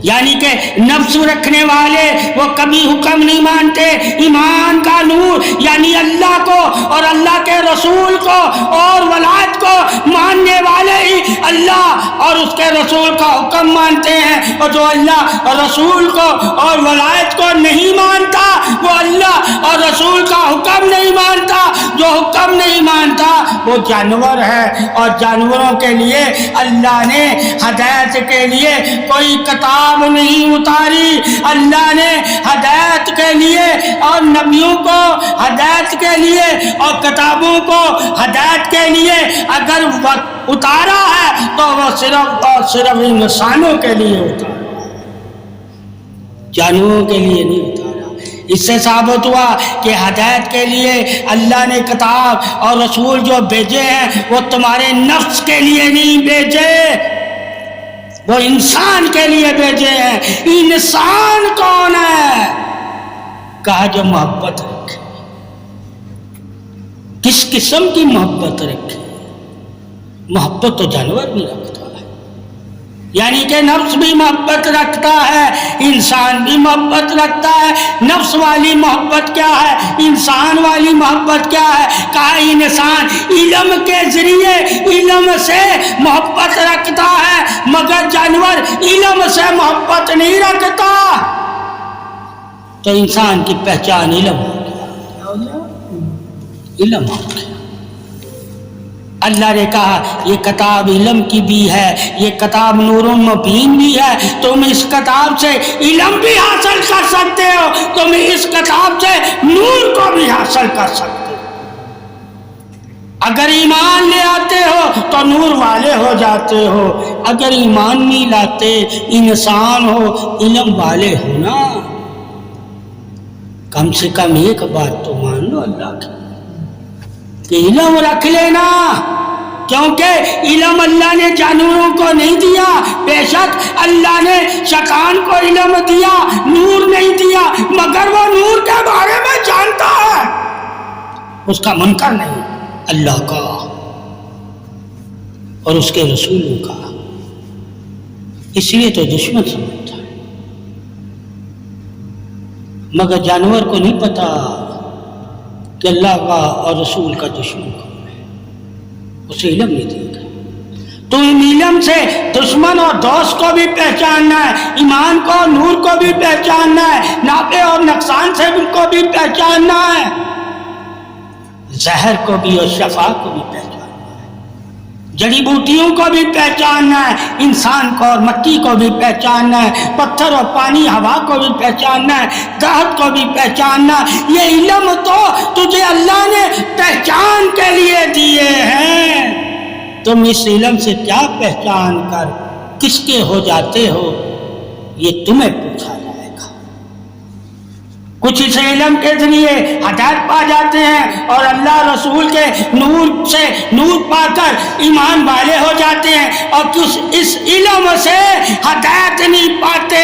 Speaker 1: یعنی کہ نفس رکھنے والے وہ کبھی حکم نہیں مانتے۔ ایمان کا نور یعنی اللہ کو اور اللہ کے رسول کو اور ولایت کو ماننے والے ہی اللہ اور اس کے رسول کا حکم مانتے ہیں، اور جو اللہ اور رسول کو اور ولایت کو نہیں مانتا وہ اللہ اور رسول کا حکم نہیں مانتا۔ جو حکم نہیں مانتا وہ جانور ہے، اور جانوروں کے لیے اللہ نے ہدایت کے لیے کوئی کتاب نہیں اتاری۔ اللہ نے ہدایت کے لیے اور نبیوں کو ہدایت کے لیے اور کتابوں کو ہدایت کے لیے اگر اتارا ہے تو وہ صرف اور صرف انسانوں کے لیے اتارا، جانوروں کے لیے نہیں اتارا۔ اس سے ثابت ہوا کہ ہدایت کے لیے اللہ نے کتاب اور رسول جو بھیجے ہیں وہ تمہارے نفس کے لیے نہیں بھیجے، وہ انسان کے لیے بھیجے ہیں۔ انسان کون ہے؟ کہا جو محبت رکھے۔ کس قسم کی محبت رکھے؟ محبت تو جانور بھی رکھتا ہے، یعنی کہ نفس بھی محبت رکھتا ہے، انسان بھی محبت رکھتا ہے۔ نفس والی محبت کیا ہے؟ انسان والی محبت کیا ہے؟ کہا انسان علم کے ذریعے علم سے محبت رکھتا ہے، مگر جانور علم سے محبت نہیں رکھتا۔ تو انسان کی پہچان علم ہو گیا، علم ہو گیا۔ اللہ نے کہا یہ کتاب علم کی بھی ہے، یہ کتاب نور مبین بھی ہے، تم اس کتاب سے علم بھی حاصل کر سکتے ہو، تم اس کتاب سے نور کو بھی حاصل کر سکتے ہو۔ اگر ایمان لے آتے ہو تو نور والے ہو جاتے ہو، اگر ایمان نہیں لاتے انسان ہو علم والے ہو نا۔ کم سے کم ایک بات تو مان لو اللہ کی کہ علم رکھ لینا، کیونکہ علم اللہ نے جانوروں کو نہیں دیا۔ بے شک اللہ نے شیطان کو علم دیا، نور نہیں دیا، مگر وہ نور کے بارے میں جانتا ہے، اس کا منکر نہیں، اللہ کا اور اس کے رسولوں کا، اس لیے تو دشمن سمجھتا ہے، مگر جانور کو نہیں پتا کہ اللہ کا اور رسول کا دشمن کون ہے، اسے علم نہیں دے گا۔ تو علم سے دشمن اور دوست کو بھی پہچاننا ہے، ایمان کو نور کو بھی پہچاننا ہے، نافع اور نقصان سے کو بھی پہچاننا ہے، زہر کو بھی اور شفا کو بھی پہچاننا ہے، جڑی بوٹیوں کو بھی پہچاننا ہے، انسان کو اور مٹی کو بھی پہچاننا ہے، پتھر اور پانی ہوا کو بھی پہچاننا ہے، درخت کو بھی پہچاننا۔ یہ علم تو تجھے اللہ نے پہچان کے لیے دیے ہیں، تم اس علم سے کیا پہچان کر کس کے ہو جاتے ہو، یہ تمہیں پوچھا جائے گا۔ کچھ اس علم کے ذریعے ہدایت پا جاتے ہیں اور اللہ رسول کے نور سے نور پا کر ایمان والے ہو جاتے ہیں، اور کچھ اس علم سے ہدایت نہیں پاتے،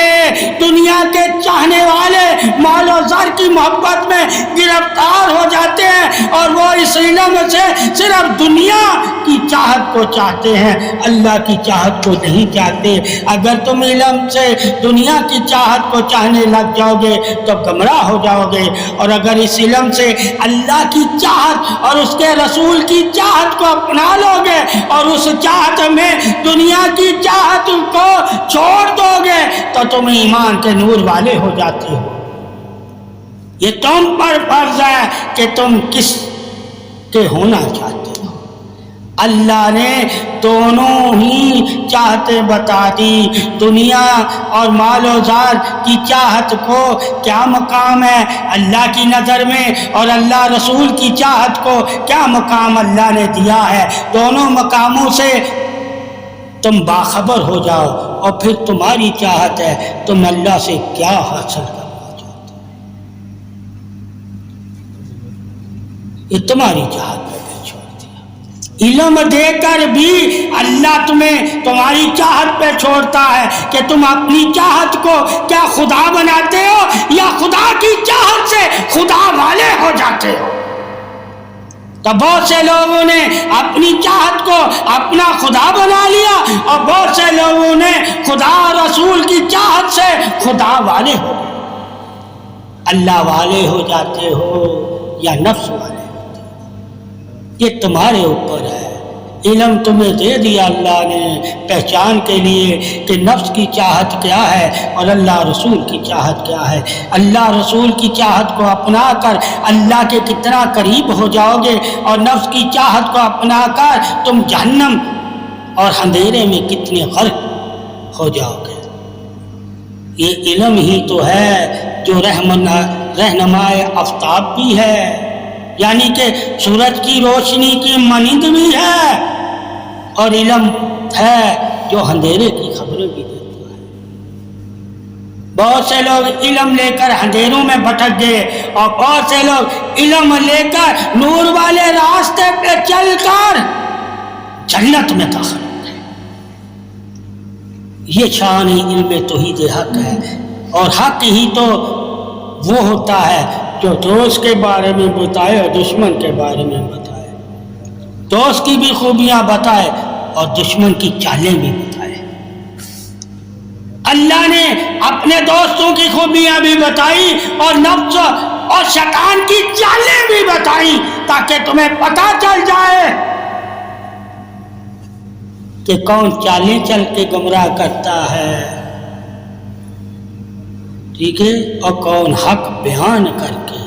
Speaker 1: دنیا کے چاہنے والے مال و زر کی محبت میں گرفتار ہو جاتے ہیں، اور وہ اس علم سے صرف دنیا کی چاہت کو چاہتے ہیں، اللہ کی چاہت کو نہیں چاہتے۔ اگر تم علم سے دنیا کی چاہت کو چاہنے لگ جاؤ گے تو گمراہ ہو جاؤ گے، اور اگر اس علم سے اللہ کی چاہت اور اس کے رسول کی چاہت کو اپنا لو گے اور اس چاہت میں دنیا کی چاہت کو چھوڑ دو گے تو تم ایمان کے نور والے ہو جاتے ہو۔ یہ تم پر فرض ہے کہ تم کس کے ہونا چاہتے ہو۔ اللہ نے دونوں ہی چاہتے بتا دی، دنیا اور مال و زر کی چاہت کو کیا مقام ہے اللہ کی نظر میں، اور اللہ رسول کی چاہت کو کیا مقام اللہ نے دیا ہے۔ دونوں مقاموں سے تم باخبر ہو جاؤ، اور پھر تمہاری چاہت ہے تم اللہ سے کیا حاصل کرنا چاہتے ہو، یہ تمہاری چاہت ہے۔ علم دے کر بھی اللہ تمہیں تمہاری چاہت پہ چھوڑتا ہے کہ تم اپنی چاہت کو کیا خدا بناتے ہو یا خدا کی چاہت سے خدا والے ہو جاتے ہو۔ تو بہت سے لوگوں نے اپنی چاہت کو اپنا خدا بنا لیا، اور بہت سے لوگوں نے خدا رسول کی چاہت سے خدا والے ہو گئے۔ اللہ والے ہو جاتے ہو یا نفس والے، یہ تمہارے اوپر ہے۔ علم تمہیں دے دیا اللہ نے پہچان کے لیے کہ نفس کی چاہت کیا ہے اور اللہ رسول کی چاہت کیا ہے۔ اللہ رسول کی چاہت کو اپنا کر اللہ کے کتنا قریب ہو جاؤ گے، اور نفس کی چاہت کو اپنا کر تم جہنم اور اندھیرے میں کتنے غرق ہو جاؤ گے۔ یہ علم ہی تو ہے جو رہنمائے آفتاب بھی ہے، یعنی کہ سورج کی روشنی کی مانند بھی ہے، اور علم ہے جو اندھیرے کی خبریں بھی دیتا ہے۔ بہت سے لوگ علم لے کر اندھیروں میں بھٹک گئے، اور بہت سے لوگ علم لے کر نور والے راستے پہ چل کر جنت میں داخل ہو گئے۔ یہ شان علم توحید حق ہے، اور حق ہی تو وہ ہوتا ہے جو دوست کے بارے میں بتائے اور دشمن کے بارے میں بتائے، دوست کی بھی خوبیاں بتائے اور دشمن کی چالیں بھی بتائے۔ اللہ نے اپنے دوستوں کی خوبیاں بھی بتائی اور نفس اور شیطان کی چالیں بھی بتائی، تاکہ تمہیں پتہ چل جائے کہ کون چالیں چل کے گمراہ کرتا ہے، ٹھیک ہے، اور کون حق بیان کر کے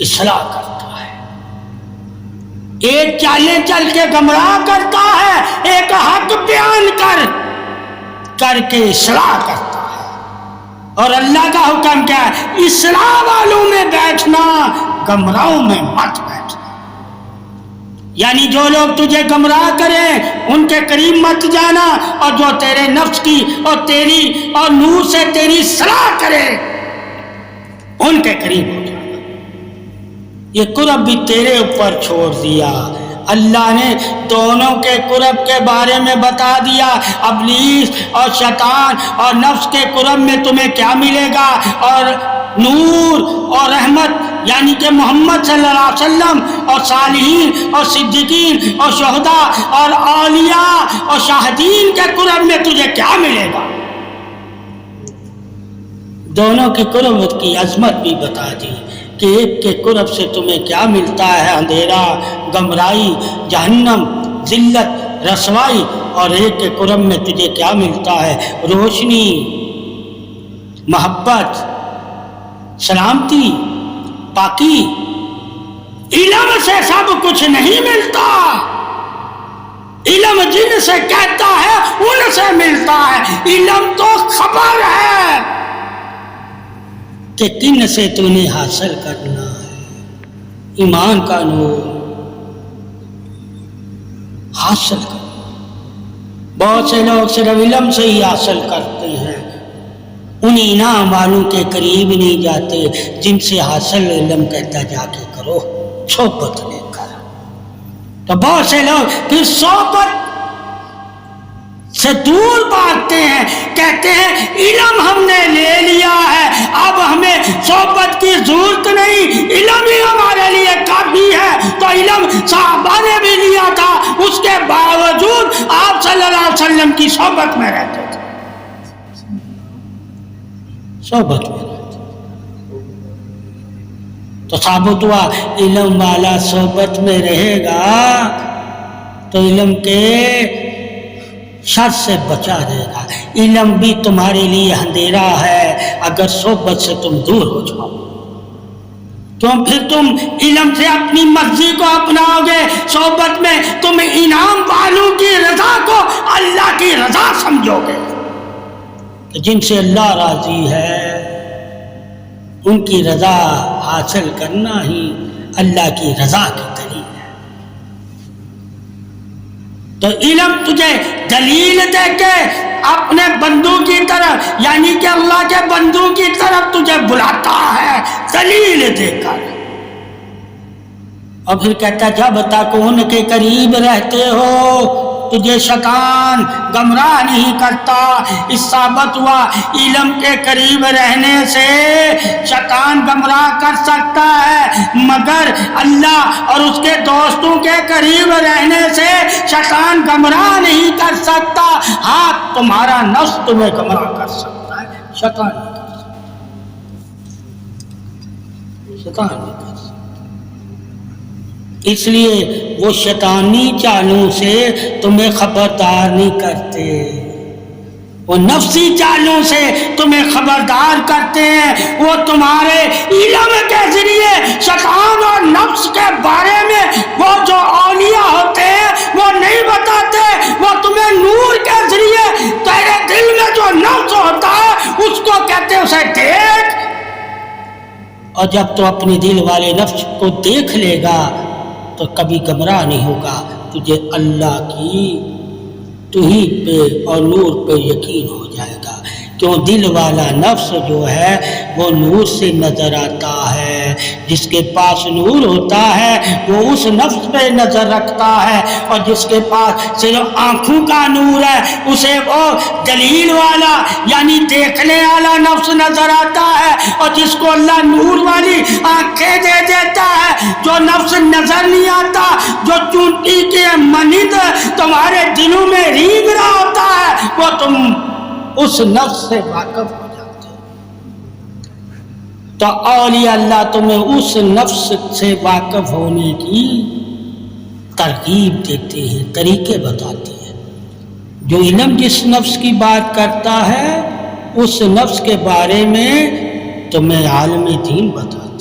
Speaker 1: اصلاح کرتا ہے۔ ایک چالیں چل کے گمراہ کرتا ہے، ایک حق بیان کر کے اصلاح کرتا ہے۔ اور اللہ کا حکم کیا ہے؟ اصلاح والوں میں بیٹھنا، گمراہوں میں مت بیٹھنا۔ یعنی جو لوگ تجھے گمراہ کریں ان کے قریب مت جانا، اور جو تیرے نفس کی اور تیری اور نور سے تیری اصلاح کرے ان کے قریب ہو جانا۔ یہ قرب بھی تیرے اوپر چھوڑ دیا۔ اللہ نے دونوں کے قرب کے بارے میں بتا دیا، ابلیس اور شیطان اور نفس کے قرب میں تمہیں کیا ملے گا، اور نور اور رحمت یعنی کہ محمد صلی اللہ علیہ وسلم اور صالحین اور صدیقین اور شہداء اور اولیاء اور شاہدین کے قرب میں تجھے کیا ملے گا۔ دونوں کی قرب کی عظمت بھی بتا دی کہ ایک کے قرب سے تمہیں کیا ملتا ہے، اندھیرا، گمراہی، جہنم، ذلت، رسوائی، اور ایک کے قرب میں تجھے کیا ملتا ہے، روشنی، محبت، سلامتی، پاکی۔ علم سے سب کچھ نہیں ملتا، علم جن سے کہتا ہے ان سے ملتا ہے۔ علم تو خبر ہے کہ کن سے تو نے حاصل کرنا ہے۔ ایمان کا نور حاصل کرو۔ بہت سے لوگ صرف علم سے ہی حاصل کرتے ہیں، ان انعام والوں کے قریب نہیں جاتے جن سے حاصل علم کہتا جا کے کرو صحبت لے کر۔ تو بہت سے لوگ پھر صحبت سے دور بھاگتے ہیں، کہتے ہیں علم ہم نے لے لیا ہے، اب ہمیں صحبت کی ضرورت نہیں، علم ہی ہمارے لیے کافی ہے۔ تو علم صحابہ نے بھی لیا تھا، اس کے باوجود آپ صلی اللہ علیہ وسلم کی صحبت میں رہتے تھے، صحبت میں رہتے تھے۔ تو ثابت ہوا علم والا صحبت میں رہے گا تو علم کے شر سے بچا رہے گا۔ علم بھی تمہارے لیے اندھیرا ہے اگر صحبت سے تم دور ہو جاؤ، تو پھر تم علم سے اپنی مرضی کو اپناؤ گے، صحبت میں تم انعام والوں کی رضا کو اللہ کی رضا سمجھو گے۔ جن سے اللہ راضی ہے ان کی رضا حاصل کرنا ہی اللہ کی رضا کی دلیل ہے۔ تو علم تجھے دلیل دے کے اپنے بندوں کی طرف، یعنی کہ اللہ کے بندوں کی طرف تجھے بلاتا ہے دلیل دے کر، اور پھر کہتا جب تک ان کے قریب رہتے ہو تجھے شیطان گمراہ نہیں کرتا۔ اس ثابت ہوا علم کے قریب رہنے سے شیطان گمراہ کر سکتا ہے، مگر اللہ اور اس کے دوستوں کے قریب رہنے سے شیطان گمراہ نہیں کر سکتا۔ ہاں تمہارا نفس تمہیں گمراہ کر سکتا ہے، شیطان نہیں کر سکتا، شیطان نہیں کر سکتا۔ اس لیے وہ شیطانی چالوں سے تمہیں خبردار نہیں کرتے، وہ نفسی چالوں سے تمہیں خبردار کرتے ہیں۔ وہ تمہارے علم کے ذریعے شیطان اور نفس کے بارے میں وہ جو اولیاء ہوتے ہیں وہ نہیں بتاتے، وہ تمہیں نور کے ذریعے تیرے دل میں جو نفس ہوتا ہے اس کو کہتے ہیں اسے دیکھ، اور جب تو اپنے دل والے نفس کو دیکھ لے گا تو کبھی گمراہ نہیں ہوگا، تجھے اللہ کی توحید پہ اور نور پہ یقین ہو جائے گا۔ کیوں دل والا نفس جو ہے وہ نور سے نظر آتا ہے، جس کے پاس نور ہوتا ہے وہ اس نفس پہ نظر رکھتا ہے، اور جس کے پاس صرف آنکھوں کا نور ہے اسے وہ دلیل والا یعنی دیکھنے والا نفس نظر آتا ہے، اور جس کو اللہ نور والی آنکھیں دے دیتا ہے، جو نفس نظر نہیں آتا، جو چونٹی کے مانند تمہارے دلوں میں ریگ رہا ہوتا ہے، وہ تم اس نفس سے واقف ہو جاتے ہیں۔ تو اولیاء اللہ تمہیں اس نفس سے واقف ہونے کی ترغیب دیتے ہیں، طریقے بتاتے ہیں۔ جو علم جس نفس کی بات کرتا ہے اس نفس کے بارے میں تمہیں عالم دین بتاتے ہیں۔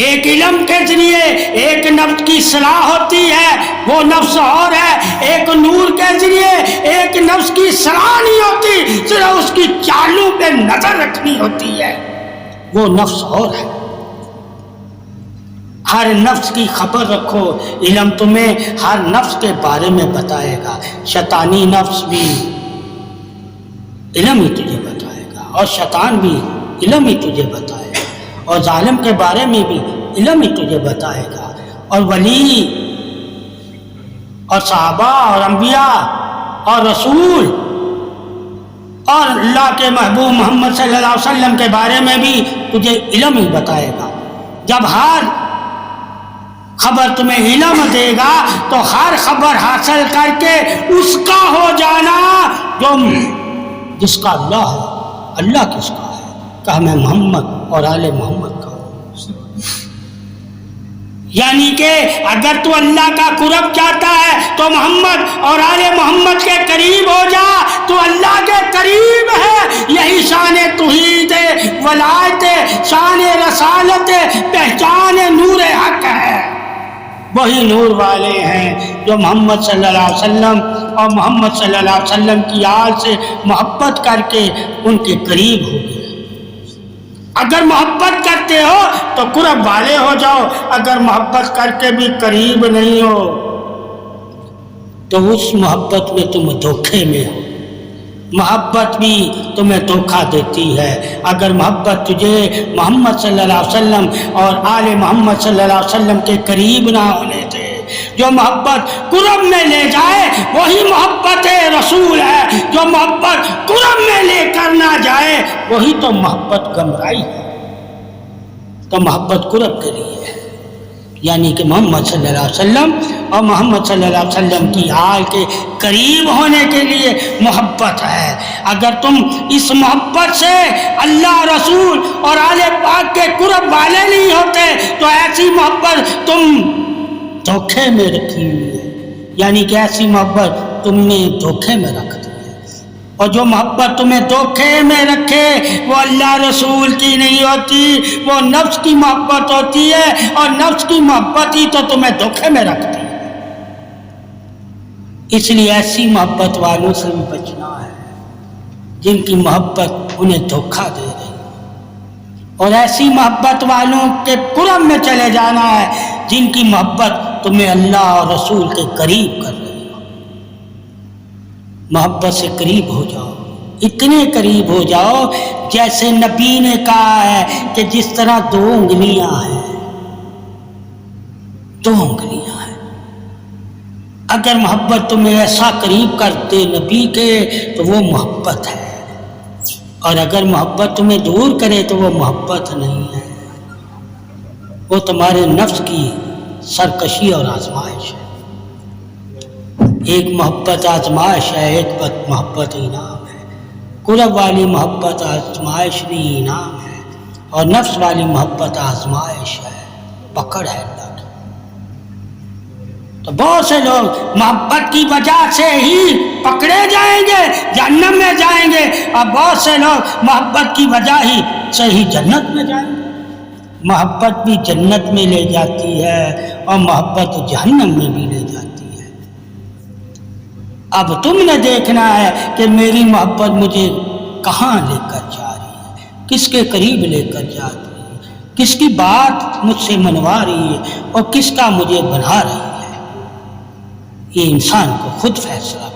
Speaker 1: ایک علم کے ذریعے ایک نفس کی اصلاح ہوتی ہے، وہ نفس اور ہے، ایک نور کے ذریعے ایک نفس کی اصلاح نہیں ہوتی، صرف اس کی چالوں پہ نظر رکھنی ہوتی ہے، وہ نفس اور ہے۔ ہر نفس کی خبر رکھو، علم تمہیں ہر نفس کے بارے میں بتائے گا۔ شیطانی نفس بھی علم ہی تجھے بتائے گا، اور شیطان بھی علم ہی تجھے بتائے گا، اور ظالم کے بارے میں بھی علم ہی تجھے بتائے گا، اور ولی اور صحابہ اور انبیاء اور رسول اور اللہ کے محبوب محمد صلی اللہ علیہ وسلم کے بارے میں بھی تجھے علم ہی بتائے گا۔ جب ہر خبر تمہیں علم دے گا تو ہر خبر حاصل کر کے اس کا ہو جانا جو جس کا اللہ ہے۔ اللہ کس کا ہے؟ کہا میں محمد اور آل محمد کا ہوں۔ یعنی کہ اگر تو اللہ کا قرب چاہتا ہے تو محمد اور آل محمد کے قریب ہو جا، تو اللہ کے قریب ہے۔ یہی شان توحید ولایت، شان رسالت، پہچان نور حق ہے۔ وہی نور والے ہیں جو محمد صلی اللہ علیہ وسلم اور محمد صلی اللہ علیہ وسلم کی آل سے محبت کر کے ان کے قریب ہو گئے۔ اگر محبت کرتے ہو تو قرب والے ہو جاؤ، اگر محبت کر کے بھی قریب نہیں ہو تو اس محبت میں تم دھوکے میں ہو. محبت بھی تمہیں دھوکہ دیتی ہے. اگر محبت تجھے محمد صلی اللہ علیہ وسلم اور آل محمد صلی اللہ علیہ وسلم کے قریب نہ ہونے دے، جو محبت قرب میں لے جائے وہی محبت رسول ہے. جو محبت قرب میں لے کر نہ جائے وہی تو محبت گمراہی ہے. تو محبت قرب کے لیے ہے، یعنی کہ محمد صلی اللہ علیہ وسلم اور محمد صلی اللہ علیہ وسلم کی آل کے قریب ہونے کے لیے محبت ہے. اگر تم اس محبت سے اللہ رسول اور آل پاک کے قرب والے نہیں ہوتے تو ایسی محبت تم دھوکے میں رکھی ہوئی ہے، یعنی کہ ایسی محبت تم نے دھوکے میں رکھ دی ہے. اور جو محبت تمہیں دھوکے میں رکھے وہ اللہ رسول کی نہیں ہوتی، وہ نفس کی محبت ہوتی ہے، اور نفس کی محبت ہی تو تمہیں دھوکے میں رکھتی ہے. اس لیے ایسی محبت والوں سے بھی بچنا ہے جن کی محبت انہیں دھوکہ دے رہی ہے، اور ایسی محبت والوں کے قرب میں چلے جانا ہے جن کی محبت تمہیں اللہ اور رسول کے قریب کر رہی ہو. محبت سے قریب ہو جاؤ، اتنے قریب ہو جاؤ جیسے نبی نے کہا ہے کہ جس طرح دو انگلیاں ہیں، دو انگلیاں ہیں. اگر محبت تمہیں ایسا قریب کرتے نبی کے تو وہ محبت ہے، اور اگر محبت تمہیں دور کرے تو وہ محبت نہیں ہے، وہ تمہارے نفس کی سرکشی اور آزمائش ہے. ایک محبت آزمائش ہے، ایک محبت انعام ہے. قرب والی محبت آزمائش نہیں انعام ہے، اور نفس والی محبت آزمائش ہے، پکڑ ہے اللہ کی. تو بہت سے لوگ محبت کی وجہ سے ہی پکڑے جائیں گے، جہنم میں جائیں گے، اور بہت سے لوگ محبت کی وجہ ہی سے ہی جنت میں جائیں گے. محبت بھی جنت میں لے جاتی ہے اور محبت جہنم میں بھی لے جاتی ہے. اب تم نے دیکھنا ہے کہ میری محبت مجھے کہاں لے کر جا رہی ہے، کس کے قریب لے کر جا رہی ہے، کس کی بات مجھ سے منوا رہی ہے اور کس کا مجھے بنا رہی ہے. یہ انسان کو خود فیصلہ